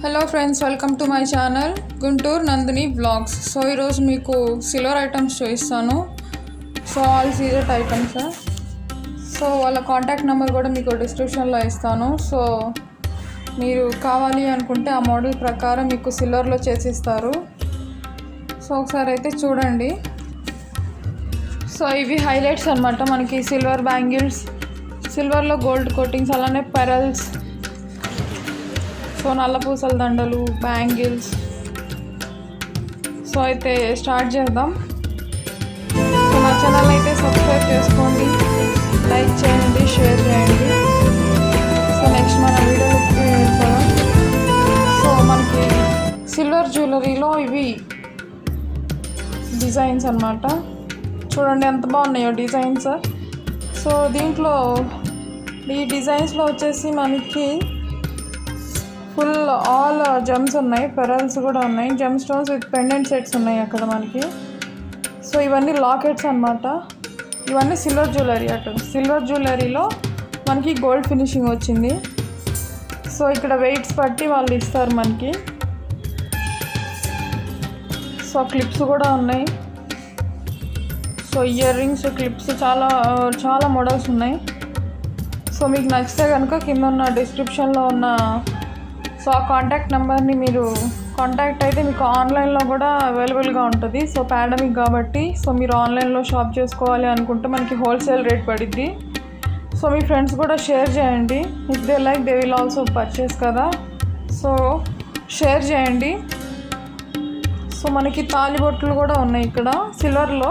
Hello friends, welcome to my channel Guntur Nandini vlogs. So ఈరోజు మీకు silver items చూపిస్తాను. So all CZ items. So వాళ్ళ contact number కూడా మీకు డిస్క్రిప్షన్లో ఇస్తాను. సో మీరు కావాలి అనుకుంటే ఆ మోడల్ ప్రకారం మీకు సిల్వర్లో చేసిస్తారు. సో ఒకసారి అయితే చూడండి. సో ఇవి హైలైట్స్ అనమాట. మనకి సిల్వర్ బ్యాంగిల్స్, సిల్వర్లో గోల్డ్ కోటింగ్స్, అలానే పెరల్స్, సో నల్ల పూసల దండలు, బ్యాంగిల్స్. సో అయితే స్టార్ట్ చేద్దాం. సో నా ఛానల్ అయితే సబ్స్క్రైబ్ చేసుకోండి, లైక్ చేయండి, షేర్ చేయండి. సో నెక్స్ట్ మన వీడియోకి వెళ్తాం. సో మనకి సిల్వర్ జ్యువెలరీలో ఇవి డిజైన్స్ అన్నమాట. చూడండి ఎంత బాగున్నాయో డిజైన్స్. సో దీంట్లో ఈ డిజైన్స్లో వచ్చేసి మనకి ఫుల్ ఆల్ జెమ్స్ ఉన్నాయి, పెరల్స్ కూడా ఉన్నాయి, gem stones with pendant sets ఉన్నాయి అక్కడ మనకి. సో ఇవన్నీ లాకెట్స్ అన్నమాట. ఇవన్నీ సిల్వర్ జ్యువెలరీ సిల్వర్ జ్యువెలరీలో మనకి గోల్డ్ ఫినిషింగ్ వచ్చింది. సో ఇక్కడ వెయిట్స్ బట్టి వాళ్ళు ఇస్తారు మనకి. సో క్లిప్స్ కూడా ఉన్నాయి. సో ఇయర్ రింగ్స్, క్లిప్స్ చాలా మోడల్స్ ఉన్నాయి. సో మీకు నచ్చితే కనుక కింద ఉన్న డిస్క్రిప్షన్లో ఉన్న సో ఆ కాంటాక్ట్ నెంబర్ని మీరు కాంటాక్ట్ అయితే మీకు ఆన్లైన్లో కూడా అవైలబుల్గా ఉంటుంది. సో పాండమిక్ కాబట్టి సో మీరు ఆన్లైన్లో షాప్ చేసుకోవాలి అనుకుంటే మనకి హోల్సేల్ రేట్ పడిద్ది. సో మీ ఫ్రెండ్స్ కూడా షేర్ చేయండి. If they like they will also purchase కదా. సో షేర్ చేయండి. సో మనకి తాలిబొట్లు కూడా ఉన్నాయి ఇక్కడ సిల్వర్లో.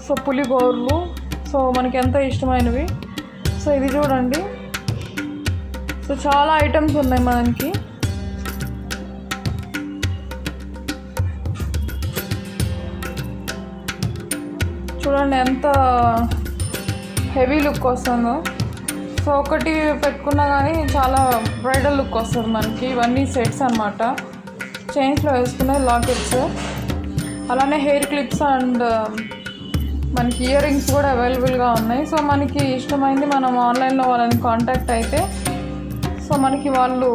సో పులిగోర్లు, సో మనకి ఎంతో ఇష్టమైనవి. సో ఇది చూడండి. సో చాలా ఐటమ్స్ ఉన్నాయి మనకి. చూడండి ఎంత హెవీ లుక్ వస్తుందో. సో ఒకటి పెట్టుకున్నా కానీ చాలా బ్రైడల్ లుక్ వస్తుంది మనకి. ఇవన్నీ సెట్స్ అన్నమాట. చైన్స్లో వేసుకునే లాకెట్స్, అలానే హెయిర్ క్లిప్స్ అండ్ మనకి ఇయర్ రింగ్స్ కూడా అవైలబుల్గా ఉన్నాయి. సో మనకి ఇష్టమైంది మనం ఆన్లైన్లో వాళ్ళని కాంటాక్ట్ అయితే సో మనకి వాళ్ళు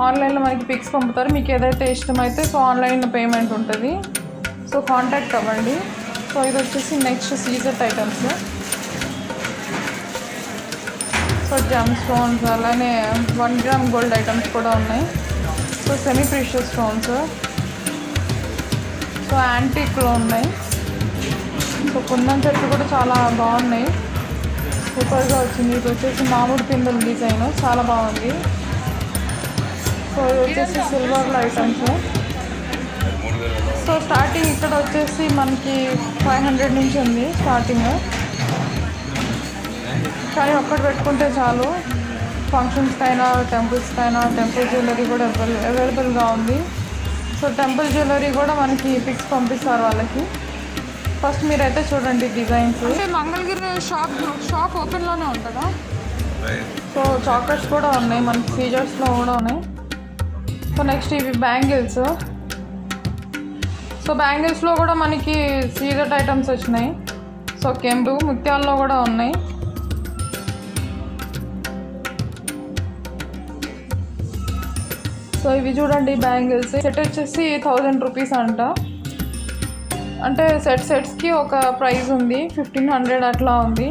ఆన్లైన్లో మనకి పిక్స్ పంపుతారు. మీకు ఏదైతే ఇష్టమైతే సో ఆన్లైన్లో పేమెంట్ ఉంటుంది. సో కాంటాక్ట్ అవ్వండి. సో ఇది వచ్చేసి next CZ items. So gem stones, అలానే 1 గ్రామ్ గోల్డ్ ఐటమ్స్ కూడా ఉన్నాయి. So semi precious stones, so యాంటిక్లో ఉన్నాయి. సో కుందన్ చెట్లు కూడా చాలా బాగున్నాయి, సూపర్గా వచ్చింది. ఇది వచ్చేసి మామిడి పిందెల డిజైన్ చాలా బాగుంది. సో ఇది వచ్చేసి సిల్వర్లో ఐటమ్స్. సో స్టార్టింగ్ ఇక్కడ వచ్చేసి మనకి 500 నుంచి ఉంది స్టార్టింగ్. కానీ ఒక్కటి పెట్టుకుంటే చాలు. ఫంక్షన్స్కైనా, టెంపుల్స్కైనా, టెంపుల్ జ్యువెలరీ కూడా అవైలబుల్గా ఉంది. సో టెంపుల్ జ్యువెలరీ కూడా మనకి పిక్స్ పంపిస్తారు వాళ్ళకి. ఫస్ట్ మీరైతే చూడండి డిజైన్స్. అంటే మంగళగిరి షాప్ ఓపెన్లోనే ఉంటుందా? సో చాక్లెట్స్ కూడా ఉన్నాయి మనకి, సీజర్స్లో కూడా ఉన్నాయి. సో నెక్స్ట్ ఇవి బ్యాంగిల్స్. సో బ్యాంగిల్స్లో కూడా మనకి సీజెడ్ ఐటమ్స్ వచ్చినాయి. సో కెంపు ముత్యాల్లో కూడా ఉన్నాయి. సో ఇవి చూడండి బ్యాంగిల్స్. సెట్ వచ్చేసి 1000 రూపీస్ అంట. అంటే సెట్స్కి ఒక ప్రైస్ ఉంది, 1500 అట్లా ఉంది.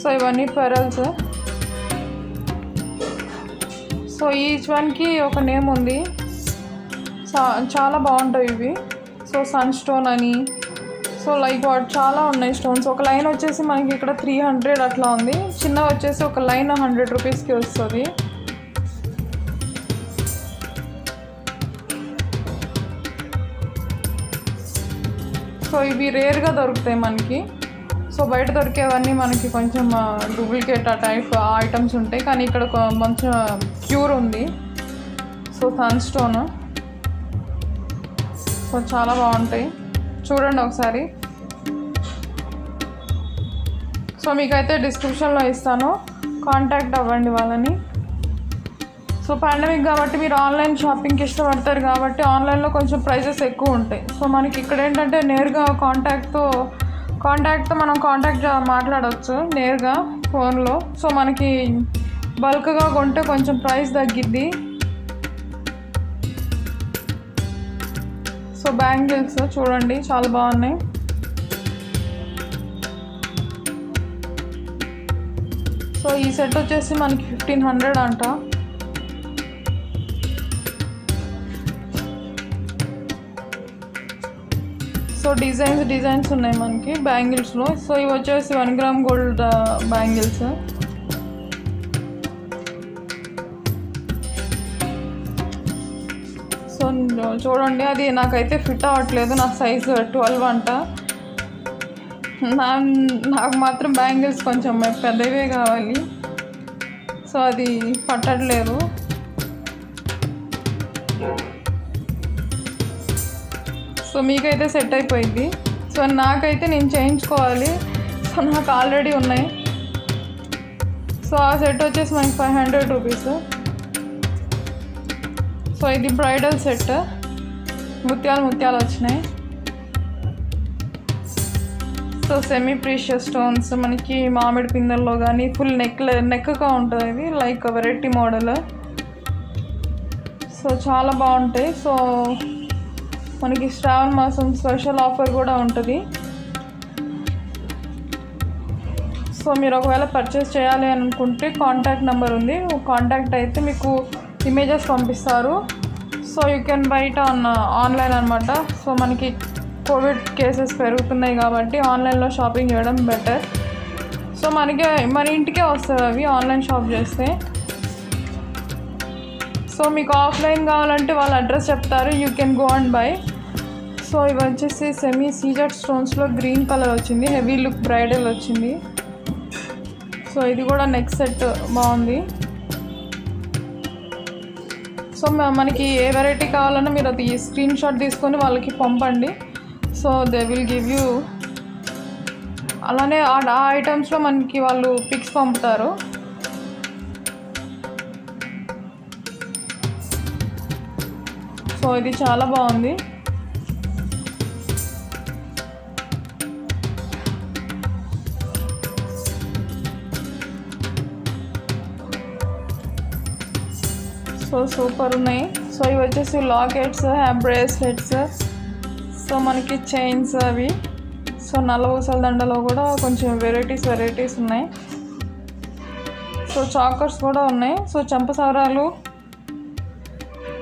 సో ఇవన్నీ పెరల్స్. సో ఈచ్ వన్కి ఒక నేమ్ ఉంది. చాలా బాగుంటాయి ఇవి. సో సన్ స్టోన్ అని, సో లైక్ వాట్ చాలా ఉన్నాయి స్టోన్స్. ఒక లైన్ వచ్చేసి మనకి ఇక్కడ 300 అట్లా ఉంది. చిన్న వచ్చేసి ఒక లైన్ 100 రూపీస్కి వస్తుంది. సో ఇవి రేర్గా దొరుకుతాయి మనకి. సో బయట దొరికేవన్నీ మనకి కొంచెం డూప్లికేట్ ఆ టైప్ ఐటమ్స్ ఉంటాయి. కానీ ఇక్కడ కొంచెం ప్యూర్ ఉంది. So sun stone. సో చాలా బాగుంటాయి, చూడండి ఒకసారి. సో మీకైతే డిస్క్రిప్షన్లో ఇస్తాను, కాంటాక్ట్ అవ్వండి వాళ్ళని. సో పాండమిక్ కాబట్టి మీరు ఆన్లైన్ షాపింగ్కి ఇష్టపడతారు కాబట్టి ఆన్లైన్లో కొంచెం ప్రైజెస్ ఎక్కువ ఉంటాయి. సో మనకి ఇక్కడ ఏంటంటే నేరుగా కాంటాక్ట్తో మనం కాంటాక్ట్ మాట్లాడవచ్చు నేరుగా ఫోన్లో. సో మనకి బల్క్గా కొంటే కొంచెం ప్రైస్ తగ్గిద్ది. సో బ్యాంగిల్స్ చూడండి చాలా బాగున్నాయి. సో ఈ సెట్ వచ్చేసి మనకి 1500 అంట. సో డిజైన్స్ ఉన్నాయి మనకి బ్యాంగిల్స్లో. సో ఇవి వచ్చేసి 1 గ్రామ్ గోల్డ్ బ్యాంగిల్స్. సో చూడండి, అది నాకైతే ఫిట్ అవ్వట్లేదు. నా సైజు 12 అంట. నాకు మాత్రం బ్యాంగిల్స్ కొంచెం పెద్దవే కావాలి. సో అది పట్టట్లేదు. సో మీకైతే సెట్ అయిపోయింది. సో నాకైతే నేను చేయించుకోవాలి. సో నాకు ఆల్రెడీ ఉన్నాయి. సో ఆ సెట్ వచ్చేసి మనకి 500 రూపీస్. సో ఇది బ్రైడల్ సెట్, ముత్యాలు వచ్చినాయి. సో సెమీ ప్రీషియస్ స్టోన్స్ మనకి మామిడి పిందెల్లో కానీ ఫుల్ నెక్గా ఉంటుంది. ఇది లైక్ వెరైటీ మోడల్. సో చాలా బాగుంటాయి. సో మనకి శ్రావణ మాసం స్పెషల్ ఆఫర్ కూడా ఉంటుంది. సో మీరు ఒకవేళ పర్చేస్ చేయాలి అనుకుంటే కాంటాక్ట్ నెంబర్ ఉంది, కాంటాక్ట్ అయితే మీకు ఇమేజెస్ పంపిస్తారు. So you can buy it online అనమాట. సో మనకి కోవిడ్ కేసెస్ పెరుగుతున్నాయి కాబట్టి ఆన్లైన్లో షాపింగ్ చేయడం బెటర్. సో మన ఇంటికే వస్తుంది అవి ఆన్లైన్ షాప్ చేస్తే. సో మీకు ఆఫ్లైన్ కావాలంటే వాళ్ళ అడ్రస్ చెప్తారు, you can go and by. So ఇవి వచ్చేసి సెమీ సీజెడ్ స్టోన్స్లో గ్రీన్ కలర్ వచ్చింది, హెవీ లుక్ బ్రైడల్ వచ్చింది. సో ఇది కూడా నెక్స్ట్ సెట్ బాగుంది. సో మనకి ఏ వెరైటీ కావాలన్నా మీరు అది స్క్రీన్ షాట్ తీసుకొని వాళ్ళకి పంపండి. So they will give you. అలానే ఆ ఐటమ్స్లో మనకి వాళ్ళు పిక్స్ పంపుతారు. సో ఇది చాలా బాగుంది. సో సూపర్ ఉన్నాయి. సో ఇవి వచ్చేసి లాకెట్స్, బ్రేస్లెట్స్, సో మనకి చైన్స్ అవి. సో నల్లపూసల దండలో కూడా కొంచెం వెరైటీస్ ఉన్నాయి. సో చాకర్స్ కూడా ఉన్నాయి. సో చంపసారాలు,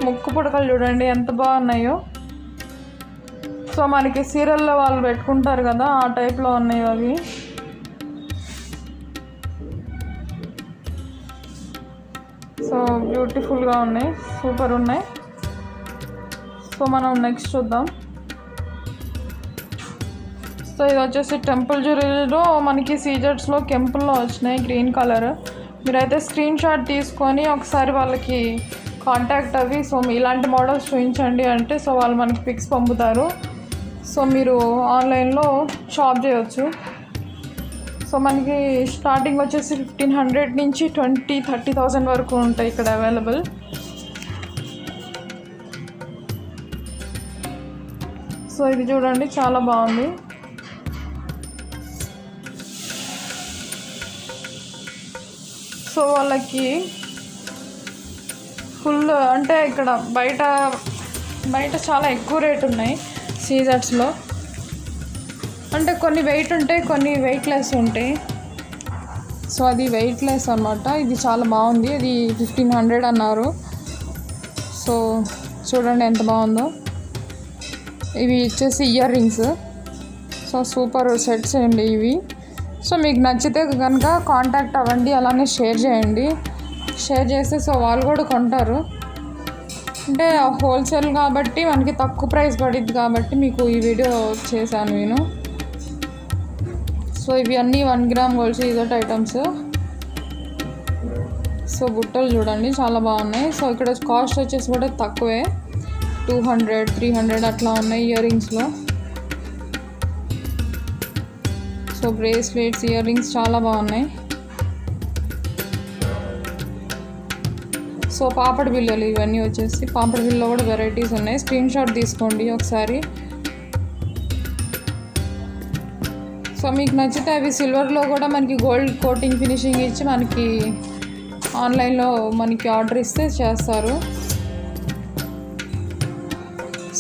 ముక్కు పుడకలు చూడండి ఎంత బాగున్నాయో. సో మనకి సీరియల్లో వాళ్ళు పెట్టుకుంటారు కదా, ఆ టైప్లో ఉన్నాయి అవి. సో బ్యూటిఫుల్గా ఉన్నాయి, సూపర్ ఉన్నాయి. సో మనం నెక్స్ట్ చూద్దాం. సో ఇది వచ్చేసి టెంపుల్ జ్యువెలరీలో మనకి సీజెట్స్లో కెంపుల్లో వచ్చినాయి గ్రీన్ కలర్. మీరైతే స్క్రీన్ షాట్ తీసుకొని ఒకసారి వాళ్ళకి కాంటాక్ట్ అవి సో ఇలాంటి మోడల్స్ చూపించండి అంటే సో వాళ్ళు మనకి పిక్స్ పంపుతారు. సో మీరు ఆన్లైన్లో షాప్ చేయవచ్చు. సో మనకి స్టార్టింగ్ వచ్చేసి 1500 నుంచి 20,000-30,000 వరకు ఉంటాయి ఇక్కడ అవైలబుల్. సో ఇది చూడండి చాలా బాగుంది. సో వాళ్ళకి ఫుల్ అంటే ఇక్కడ బయట చాలా ఎక్కువ రేట్ ఉన్నాయి సీజర్స్లో. అంటే కొన్ని వెయిట్ ఉంటాయి, కొన్ని వెయిట్లెస్ ఉంటాయి. సో అది వెయిట్లెస్ అనమాట. ఇది చాలా బాగుంది. అది 1500 అన్నారు. సో చూడండి ఎంత బాగుందో. ఇవి వచ్చేసి ear rings. So super sets అండి ఇవి. సో మీకు నచ్చితే కనుక కాంటాక్ట్ అవ్వండి, అలానే షేర్ చేయండి. షేర్ చేస్తే సో వాళ్ళు కూడా కొంటారు. అంటే హోల్సేల్ కాబట్టి మనకి తక్కువ ప్రైస్ పడిద్ది కాబట్టి మీకు ఈ వీడియో చేశాను నేను. సో ఇవి అన్నీ 1 గ్రామ్ గోల్డ్ సీజెట్ ఐటమ్స్. సో బుట్టలు చూడండి చాలా బాగున్నాయి. సో ఇక్కడ కాస్ట్ వచ్చేసి కూడా తక్కువే, 200-300 అట్లా ఉన్నాయి ఇయర్ రింగ్స్లో. సో బ్రేస్లెట్స్, ఇయర్ రింగ్స్ చాలా బాగున్నాయి. సో పాపడి బిళ్ళలు ఇవన్నీ వచ్చేసి పాపడి బిళ్ళలో కూడా వెరైటీస్ ఉన్నాయి. స్క్రీన్ షాట్ తీసుకోండి ఒకసారి. సో మీకు నచ్చితే అవి సిల్వర్లో కూడా మనకి గోల్డ్ కోటింగ్ ఫినిషింగ్ ఇచ్చి మనకి ఆన్లైన్లో మనకి ఆర్డర్ ఇస్తే చేస్తారు.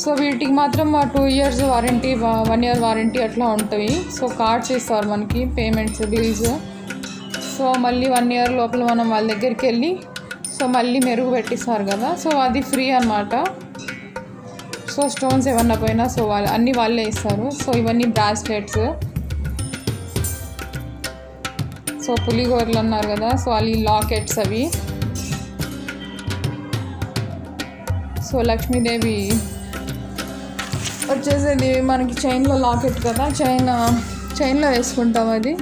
సో వీటికి మాత్రం 2 years వారంటీ, 1 year వారంటీ అట్లా ఉంటాయి. సో కార్డ్స్ ఇస్తారు మనకి, పేమెంట్స్, బిల్స్. సో మళ్ళీ 1 year లోపల మనం వాళ్ళ దగ్గరికి వెళ్ళి సో మళ్ళీ మెరుగు పెట్టిస్తారు కదా, సో అది ఫ్రీ అన్నమాట. సో స్టోన్స్ ఏమన్నా పోయినా సో అన్నీ వాళ్ళే ఇస్తారు. సో ఇవన్నీ బ్రాస్లెట్స్. సో పులిగోరలు అన్నారు కదా, సో అవి లాకెట్స్ అవి. సో లక్ష్మీదేవి వచ్చేసేది మనకి చైన్లో లాకెట్ కదా, చైన్లో వేసుకుంటాం అది.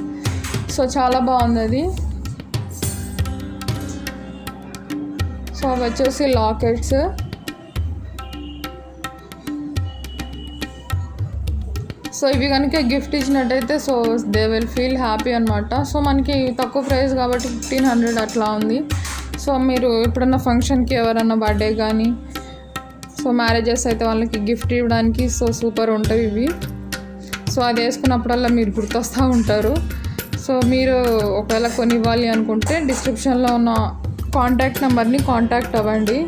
సో చాలా బాగుంది అది. సో అవి వచ్చేసి లాకెట్స్. సో ఇవి కనుక గిఫ్ట్ ఇచ్చినట్టయితే so they will feel happy అనమాట. సో మనకి తక్కువ ప్రైస్ కాబట్టి 1500 అట్లా ఉంది. సో మీరు ఎప్పుడన్నా ఫంక్షన్కి ఎవరన్నా బర్త్డే కానీ సో మ్యారేజెస్ అయితే వాళ్ళకి గిఫ్ట్ ఇవ్వడానికి సో సూపర్ ఉంటాయి ఇవి. సో అది వేసుకున్నప్పుడల్లా మీరు గుర్తొస్తూ ఉంటారు. సో మీరు ఒకవేళ కొనివ్వాలి అనుకుంటే డిస్క్రిప్షన్లో ఉన్న కాంటాక్ట్ నెంబర్ని కాంటాక్ట్ అవ్వండి.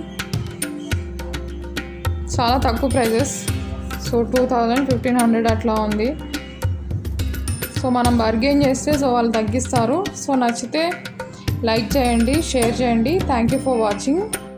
చాలా తక్కువ ప్రైజెస్. సో 2000, 1500 అట్లా ఉంది. సో మనం బార్గెయిన్ చేస్తే సో వాళ్ళు తగ్గిస్తారు. సో నచ్చితే లైక్ చేయండి, షేర్ చేయండి. Thank you for watching.